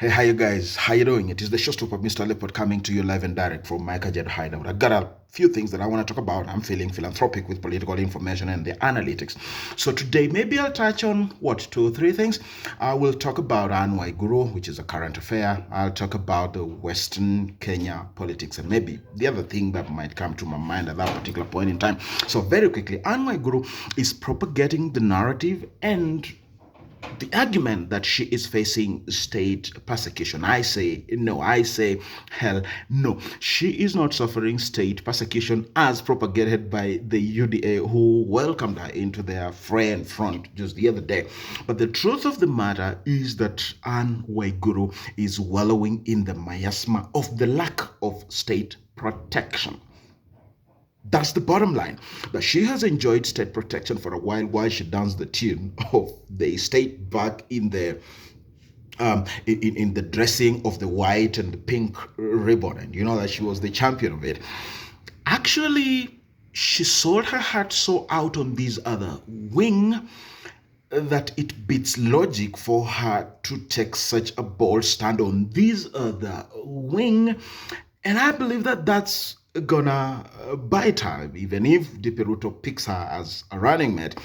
Hey, how you guys? How you doing? It is the showstopper, Mr. Leopard, coming to you live and direct from Micah Jet Hideout. I got a few things that I want to talk about. I'm feeling philanthropic with political information and the analytics. So today, maybe I'll touch on, two or three things. I will talk about Anwai Guru, which is a current affair. I'll talk about the Western Kenya politics and maybe the other thing that might come to my mind at that particular point in time. So very quickly, Anwai Guru is propagating the narrative and the argument that she is facing state persecution. I say no. I say hell no. She is not suffering state persecution as propagated by the UDA, who welcomed her into their fray and front just the other day. But the truth of the matter is that Anne Waiguru is wallowing in the miasma of the lack of state protection. That's the bottom line. That she has enjoyed state protection for a while she danced the tune of the state back in the in the dressing of the white and the pink ribbon, and you know that she was the champion of it. Actually, she sold her heart so out on this other wing that it beats logic for her to take such a bold stand on this other wing. And I believe that that's gonna bite her. Even if Diperuto picks her as a running mate,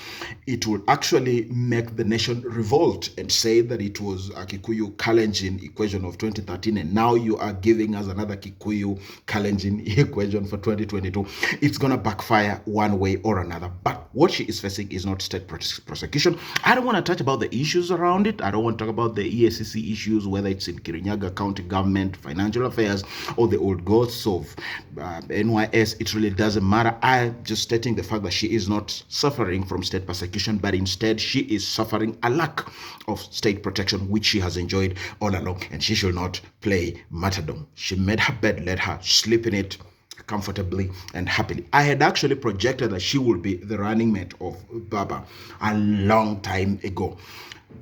it will actually make the nation revolt and say that it was a Kikuyu Kalenjin equation of 2013, and now you are giving us another Kikuyu Kalenjin equation for 2022. It's gonna backfire one way or another. But what she is facing is not state prosecution. I don't want to touch about the issues around it. I don't want to talk about the EACC issues, whether it's in Kirinyaga County government, financial affairs, or the old ghosts of NYS. It really doesn't matter. I'm just stating the fact that she is not suffering from state persecution, but instead she is suffering a lack of state protection, which she has enjoyed all along, and she should not play martyrdom. She made her bed, let her sleep in it comfortably and happily. I had actually projected that she would be the running mate of Baba a long time ago,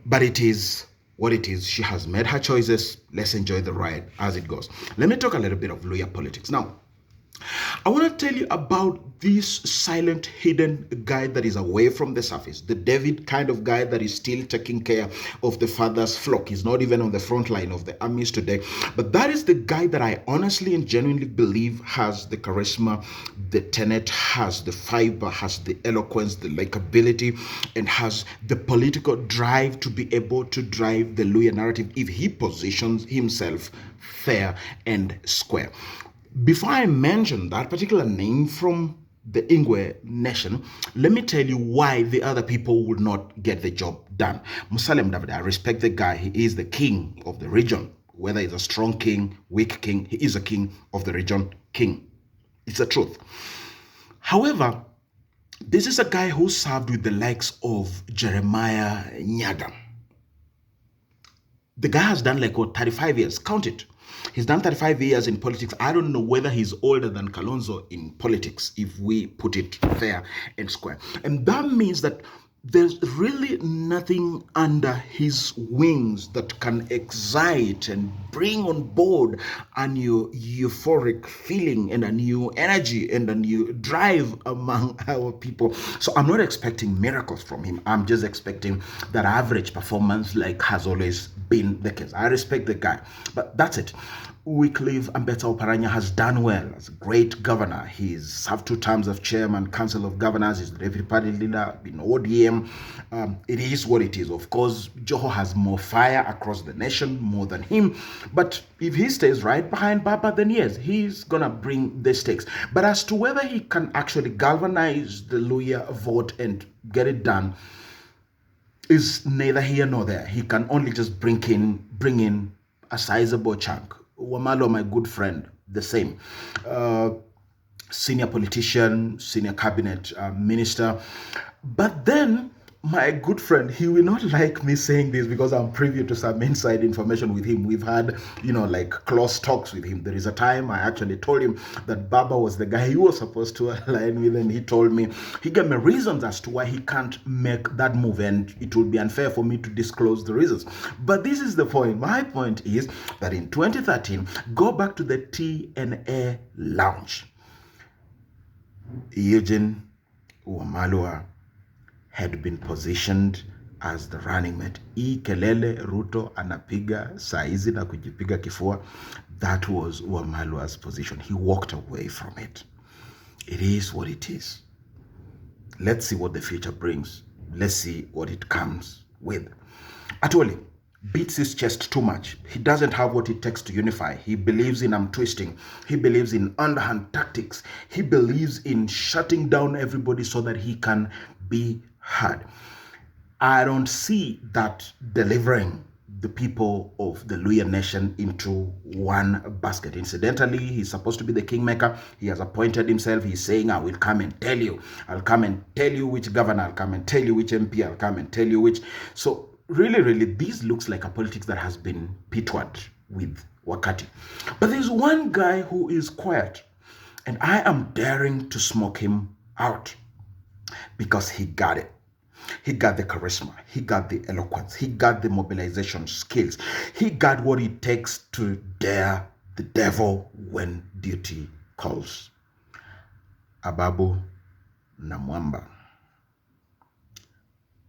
but it is what it is. She has made her choices. Let's enjoy the ride as it goes. Let me talk a little bit of Luhya politics now. I want to tell you about this silent, hidden guy that is away from the surface. The David kind of guy that is still taking care of the father's flock. He's not even on the front line of the armies today. But that is the guy that I honestly and genuinely believe has the charisma, the tenet, has the fiber, has the eloquence, the likability, and has the political drive to be able to drive the Luhya narrative if he positions himself fair and square. Before I mention that particular name from the Ingwe nation, let me tell you why the other people would not get the job done. Musalem David, I respect the guy. He is the king of the region. Whether he's a strong king, weak king, he is a king of the region, king. It's the truth. However, this is a guy who served with the likes of Jeremiah Nyaga. The guy has done 35 years. Count it. He's done 35 years in politics. I don't know whether he's older than Kalonzo in politics, if we put it fair and square. And that means that there's really nothing under his wings that can excite and bring on board a new euphoric feeling and a new energy and a new drive among our people. So I'm not expecting miracles from him. I'm just expecting that average performance, like has always been the case. I respect the guy, but that's it. Wycliffe Ambetsa Oparanya has done well as a great governor. He's served 2 terms of chairman, council of governors. He's the deputy party leader in ODM. It is what it is. Of course, Joho has more fire across the nation, more than him. But if he stays right behind Baba, then yes, he's gonna bring the stakes. But as to whether he can actually galvanize the Luhya vote and get it done is neither here nor there. He can only just bring in a sizable chunk. Wamalo, my good friend, the same. Senior politician, senior cabinet minister. But then, my good friend, he will not like me saying this because I'm privy to some inside information with him. We've had, close talks with him. There is a time I actually told him that Baba was the guy he was supposed to align with, and he gave me reasons as to why he can't make that move, and it would be unfair for me to disclose the reasons. But this is the point. My point is that in 2013, go back to the TNA lounge. Eugene Wamalwa had been positioned as the running mate. Hii kelele Ruto anapiga saizi na kujipiga kifua, that was Wamalwa's position. He walked away from it. It is what it is. Let's see what the future brings. Let's see what it comes with. Atwoli beats his chest too much. He doesn't have what it takes to unify. He believes in arm twisting. He believes in underhand tactics. He believes in shutting down everybody so that he can be heard. I don't see that delivering the people of the Luhya nation into one basket. Incidentally, he's supposed to be the kingmaker. He has appointed himself. He's saying, I will come and tell you. I'll come and tell you which governor. I'll come and tell you which MP. I'll come and tell you which. So really, this looks like a politics that has been pitward with Wakati. But there's one guy who is quiet, and I am daring to smoke him out because he got it. He got the charisma. He got the eloquence. He got the mobilization skills. He got what it takes to dare the devil when duty calls. Ababu Namwamba.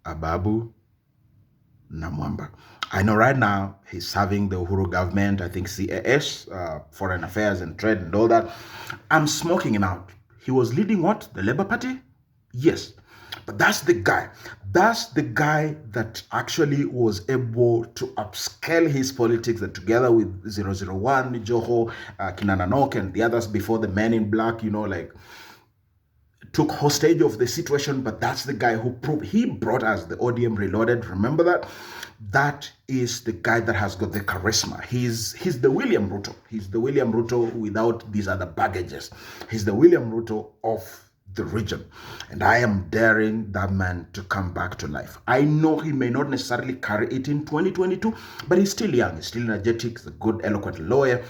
Ababu Namwamba. I know right now he's serving the Uhuru government, I think CAS, Foreign Affairs and Trade and all that. I'm smoking him out. He was leading what? The Labour Party? Yes. But that's the guy. That's the guy that actually was able to upscale his politics, that together with 001, Joho, Kinananok, and the others before, the men in black, took hostage of the situation. But that's the guy who proved, he brought us the ODM Reloaded. Remember that? That is the guy that has got the charisma. He's the William Ruto. He's the William Ruto without these other baggages. He's the William Ruto of the region, and I am daring that man to come back to life. I know he may not necessarily carry it in 2022, but he's still young, he's still energetic, he's a good, eloquent lawyer,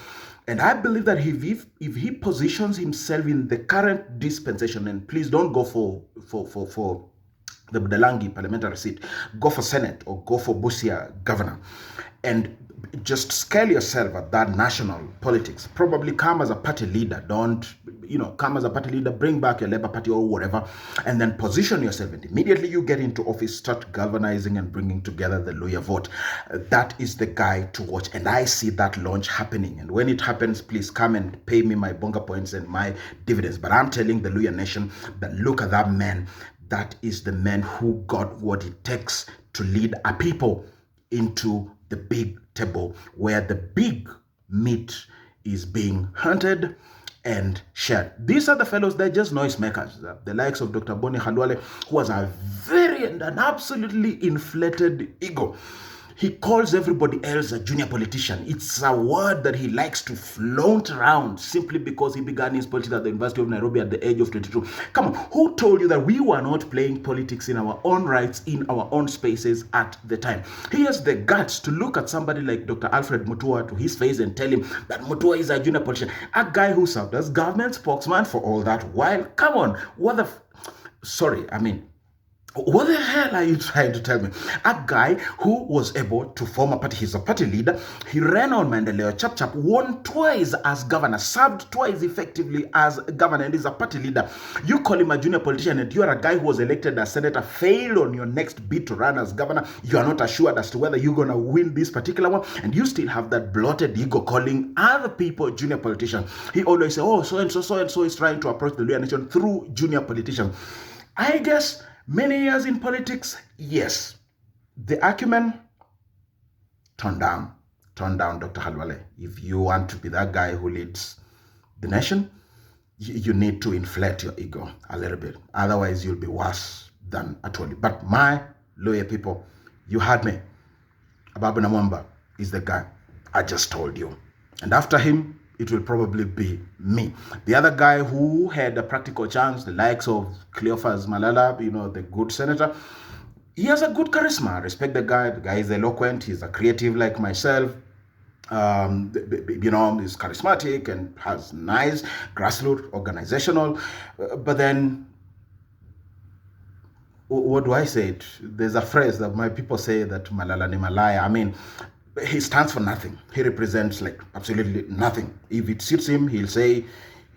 and I believe that if he positions himself in the current dispensation, and please don't go for the Budalangi parliamentary seat, go for Senate or go for Busia governor, and just scale yourself at that national politics. Probably come as a party leader. Don't, come as a party leader, bring back your Labour Party or whatever, and then position yourself. And immediately you get into office, start galvanizing and bringing together the Luhya vote. That is the guy to watch. And I see that launch happening. And when it happens, please come and pay me my bonga points and my dividends. But I'm telling the Luhya nation that look at that man. That is the man who got what it takes to lead a people into the big table where the big meat is being hunted and shared. These are the fellows, they're just noisemakers. The likes of Dr. Boni Khalwale, who has a very and an absolutely inflated ego. He calls everybody else a junior politician. It's a word that he likes to flaunt around simply because he began his politics at the University of Nairobi at the age of 22. Come on, who told you that we were not playing politics in our own rights, in our own spaces at the time? He has the guts to look at somebody like Dr. Alfred Mutua to his face and tell him that Mutua is a junior politician. A guy who served as government spokesman for all that while. Come on, what the hell are you trying to tell me? A guy who was able to form a party, he's a party leader, he ran on Maendeleo Chap, won twice as governor, served twice effectively as governor, and is a party leader. You call him a junior politician, and you're a guy who was elected as senator, failed on your next bid to run as governor. You are not assured as to whether you're going to win this particular one, and you still have that bloated ego calling other people junior politicians. He always say, oh, so-and-so is trying to approach the Luhya nation through junior politicians. I guess many years in politics, yes. The acumen, turn down, Dr. Khalwale. If you want to be that guy who leads the nation, you need to inflate your ego a little bit. Otherwise, you'll be worse than Atwoli. But my Luhya people, you heard me. Ababu Namwamba is the guy I just told you. And after him, it will probably be me. The other guy who had a practical chance, the likes of Cleophas Malala, the good senator, he has a good charisma. I respect the guy. The guy is eloquent. He's a creative like myself. He's charismatic and has nice grassroots organizational. But then, what do I say? There's a phrase that my people say that Malala ni Malaya. He stands for nothing. He represents absolutely nothing. If it suits him, he'll say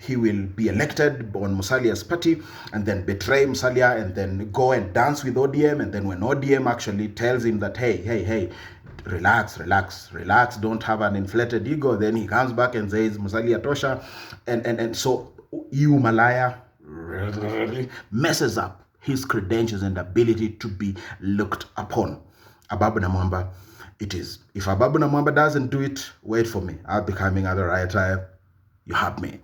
he will be elected on Musalia's party and then betray Musalia and then go and dance with ODM. And then when ODM actually tells him that, hey, relax, don't have an inflated ego, then he comes back and says Musalia Tosha. And so you Malaya messes up his credentials and ability to be looked upon. Ababu Namwamba, it is. If Ababu Namwamba doesn't do it, wait for me. I'll be coming at the right time. You have me.